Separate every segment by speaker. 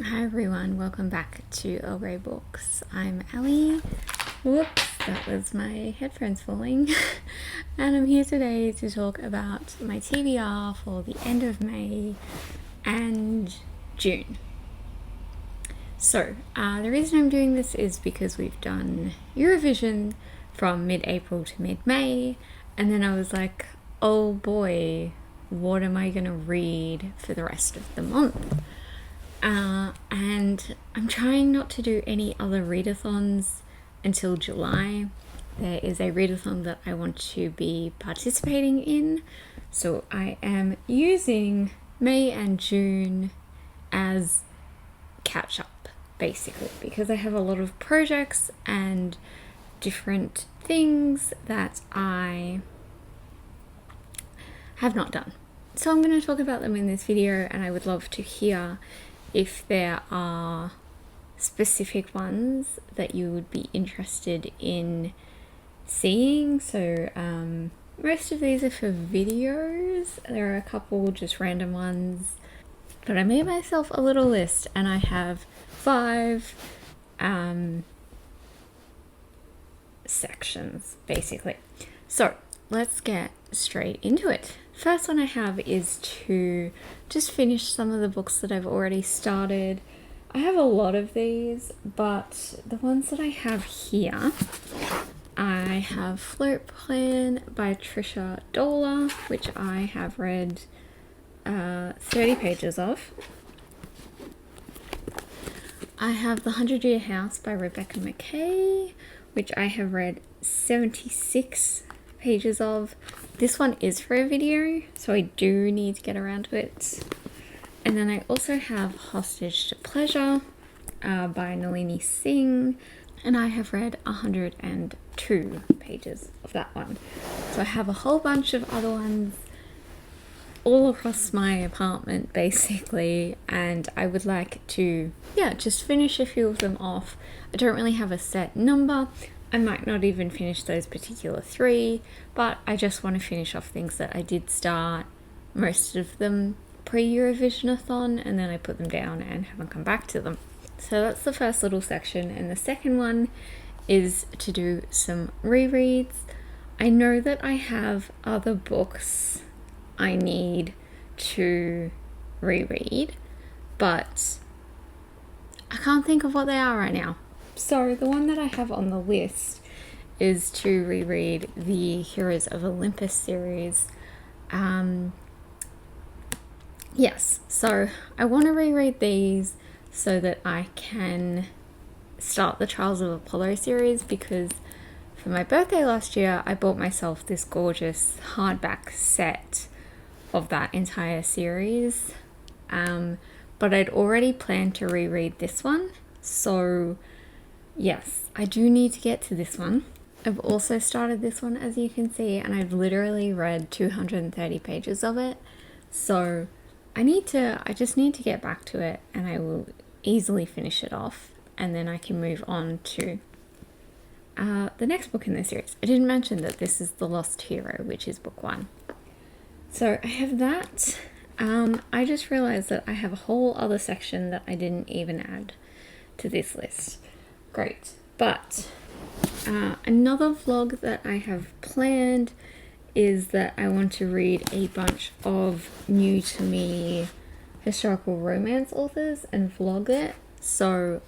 Speaker 1: Hi everyone, welcome back to Ebooks. I'm Ali. Whoops, that was my headphones falling. And I'm here today to talk about my TBR for the end of May and June. So, the reason I'm doing this is because we've done Eurovision from mid-April to mid-May, and then I was like, oh boy, what am I going to read for the rest of the month? And I'm trying not to do any other readathons until July. There is a readathon that I want to be participating in, so I am using May and June as catch up, basically, because I have a lot of projects and different things that I have not done. So I'm going to talk about them in this video, and I would love to hear if there are specific ones that you would be interested in seeing. So most of these are for videos. There are a couple just random ones, but I made myself a little list and I have 5 sections basically. So let's get straight into it. First one I have is to just finish some of the books that I've already started. I have a lot of these, but the ones that I have here, I have Float Plan by Trisha Dola, which I have read 30 pages of. I have The 100-Year House by Rebecca McKay, which I have read 76 pages of. This one is for a video, so I do need to get around to it. And then I also have Hostage to Pleasure by Nalini Singh, and I have read 102 pages of that one. So I have a whole bunch of other ones all across my apartment basically, and I would like to just finish a few of them off. I don't really have a set number. I might not even finish those particular 3, but I just want to finish off things that I did start, most of them pre-Eurovision-a-thon, and then I put them down and haven't come back to them. So that's the first little section, and the second one is to do some rereads. I know that I have other books I need to reread, but I can't think of what they are right now. So the one that I have on the list is to reread the Heroes of Olympus series. Yes, so I want to reread these so that I can start the Trials of Apollo series, because for my birthday last year I bought myself this gorgeous hardback set of that entire series, but I'd already planned to reread this one, so yes, I do need to get to this one. I've also started this one, as you can see, and I've literally read 230 pages of it, so I just need to get back to it, and I will easily finish it off, and then I can move on to the next book in the series. I didn't mention that this is The Lost Hero, which is book 1. So I have that. I just realized that I have a whole other section that I didn't even add to this list. Great. But another vlog that I have planned is that I want to read a bunch of new to me historical romance authors and vlog it. So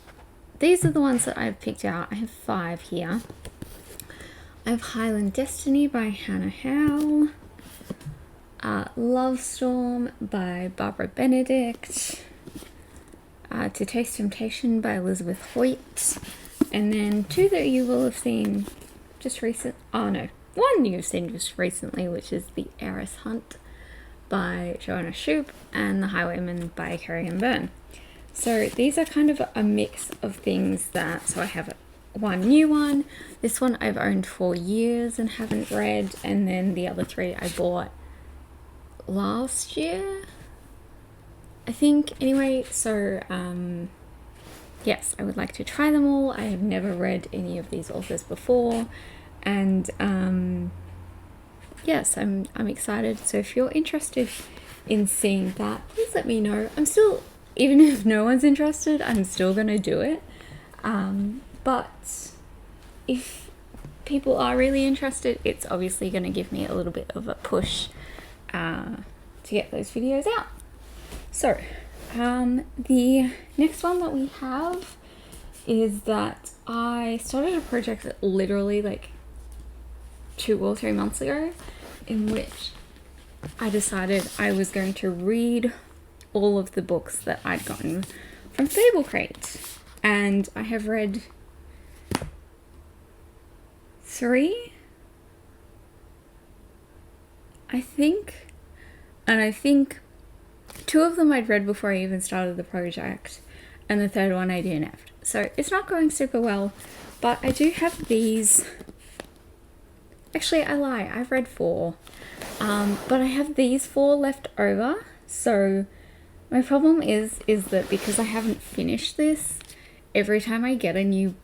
Speaker 1: these are the ones that I've picked out. I have 5 here. I have Highland Destiny by Hannah Howe, Love Storm by Barbara Benedict, To Taste Temptation by Elizabeth Hoyt, and then 2 that you will have seen just one you've seen just recently, which is The Heiress Hunt by Joanna Shoup and The Highwayman by Carrie Ann Byrne. So these are kind of a mix of things so I have one new one. This one I've owned for years and haven't read, and then the other 3 I bought last year, I think. Anyway, so yes, I would like to try them all. I have never read any of these authors before, and yes, I'm excited. So if you're interested in seeing that, please let me know. I'm still even if no one's interested, I'm still gonna do it. But if people are really interested, it's obviously going to give me a little bit of a push to get those videos out. So the next one that we have is that I started a project literally like 2 or 3 months ago, in which I decided I was going to read all of the books that I'd gotten from Fable Crate, and I have read 3, I think, and I think 2 of them I'd read before I even started the project, and the 3rd one I DNF'd. So it's not going super well, but I do have these. Actually, I lie, I've read 4, but I have these 4 left over. So my problem is that because I haven't finished this, every time I get a new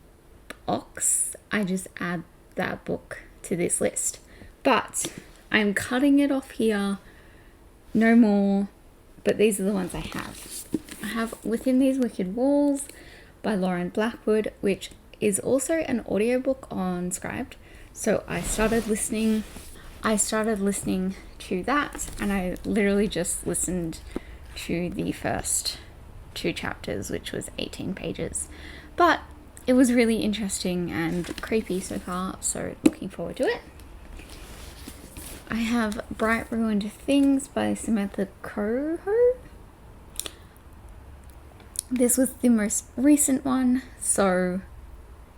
Speaker 1: box, I just add that book to this list. But I'm cutting it off here, no more, but these are the ones I have. I have Within These Wicked Walls by Lauren Blackwood, which is also an audiobook on Scribd. So I started listening to that, and I literally just listened to the first 2 chapters, which was 18 pages. But it was really interesting and creepy so far, so looking forward to it. I have Bright Ruined Things by Samantha Coho. This was the most recent one, so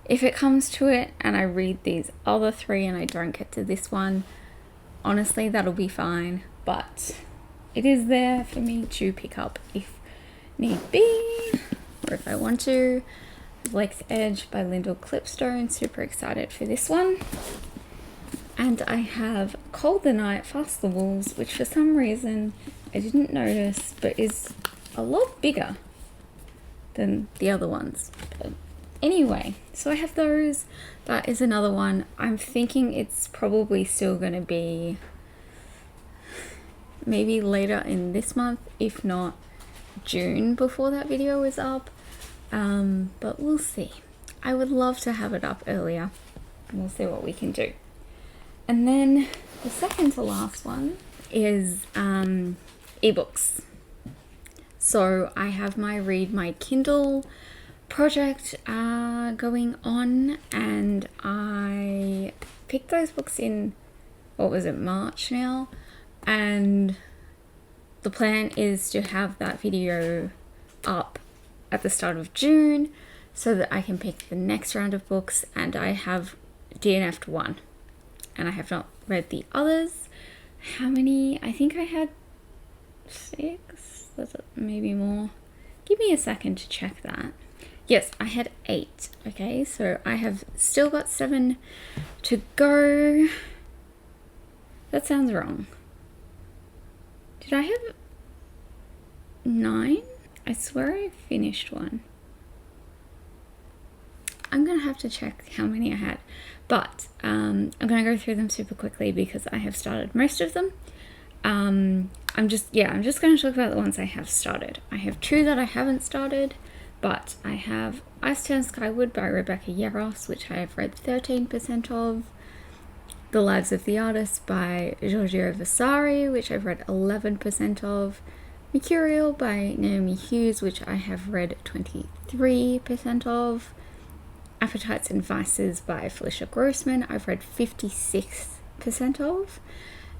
Speaker 1: if it comes to it and I read these other 3 and I don't get to this one, honestly, that'll be fine. But it is there for me to pick up if need be, or if I want to. Blake's Edge by Lyndall Clipstone, super excited for this one. And I have Cold the Night, Fast the Wolves, which for some reason I didn't notice, but is a lot bigger than the other ones. But anyway, so I have those. That is another one. I'm thinking it's probably still going to be maybe later in this month, if not June, before that video is up. But we'll see. I would love to have it up earlier. We'll see what we can do. And then the second to last one is ebooks. So I have my Read My Kindle project going on, and I picked those books in, what was it, March now, and the plan is to have that video up at the start of June so that I can pick the next round of books, and I have DNF'd 1 and I have not read the others. How many? I think I had 6, maybe more. Give me a second to check that. Yes, I had 8. Okay, so I have still got 7 to go. That sounds wrong. Did I have 9? I swear I finished 1. I'm going to have to check how many I had. But I'm going to go through them super quickly because I have started most of them. I'm just going to talk about the ones I have started. I have 2 that I haven't started, but I have Ice Turn Skyward by Rebecca Yarros, which I have read 13% of. The Lives of the Artists by Giorgio Vasari, which I've read 11% of. Mercurial by Naomi Hughes, which I have read 23% of. Appetites and Vices by Felicia Grossman, I've read 56% of.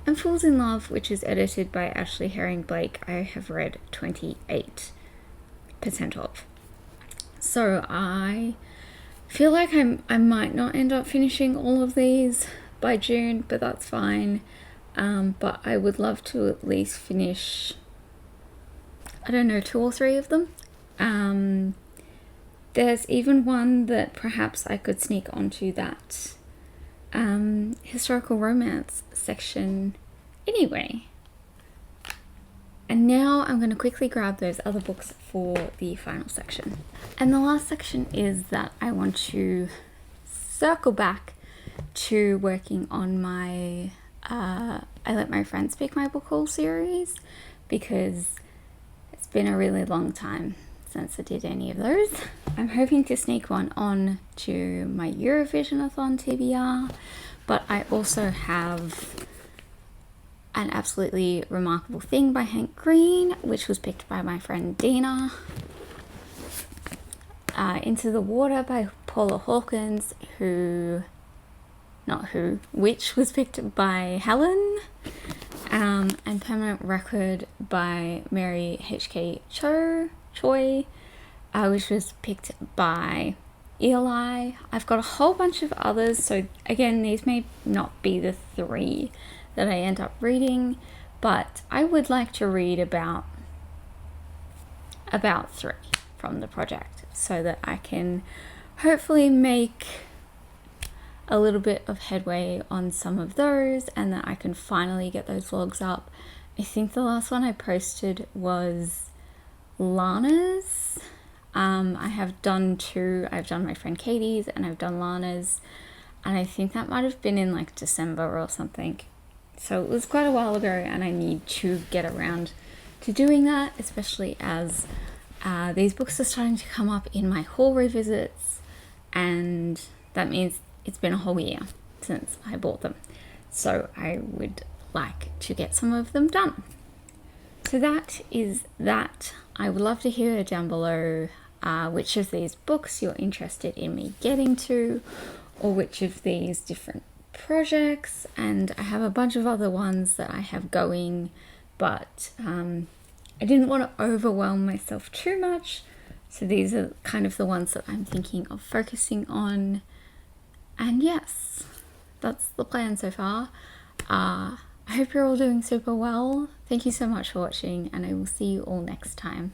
Speaker 1: And Fools in Love, which is edited by Ashley Herring Blake, I have read 28% of. So I feel like I might not end up finishing all of these by June, but that's fine. But I would love to at least finish, I don't know, 2 or 3 of them. There's even one that perhaps I could sneak onto that historical romance section anyway. And now I'm going to quickly grab those other books for the final section. And the last section is that I want to circle back to working on my I Let My Friends Pick My Book Haul series, because it's been a really long time since I did any of those. I'm hoping to sneak one on to my Eurovision-a-thon TBR, but I also have An Absolutely Remarkable Thing by Hank Green, which was picked by my friend Dina. Into the Water by Paula Hawkins, which was picked by Helen. And Permanent Record by Mary H.K. Choi, which was picked by Eli. I've got a whole bunch of others, so again, these may not be the 3 that I end up reading, but I would like to read about 3 from the project so that I can hopefully make a little bit of headway on some of those, and that I can finally get those vlogs up. I think the last one I posted was Lana's. I have done 2. I've done my friend Katie's and I've done Lana's, and I think that might have been in like December or something. So it was quite a while ago, and I need to get around to doing that, especially as these books are starting to come up in my haul revisits, and that means it's been a whole year since I bought them. So I would like to get some of them done. So that is that. I would love to hear down below which of these books you're interested in me getting to, or which of these different projects. And I have a bunch of other ones that I have going, but I didn't want to overwhelm myself too much. So these are kind of the ones that I'm thinking of focusing on. And yes, that's the plan so far. I hope you're all doing super well. Thank you so much for watching, and I will see you all next time.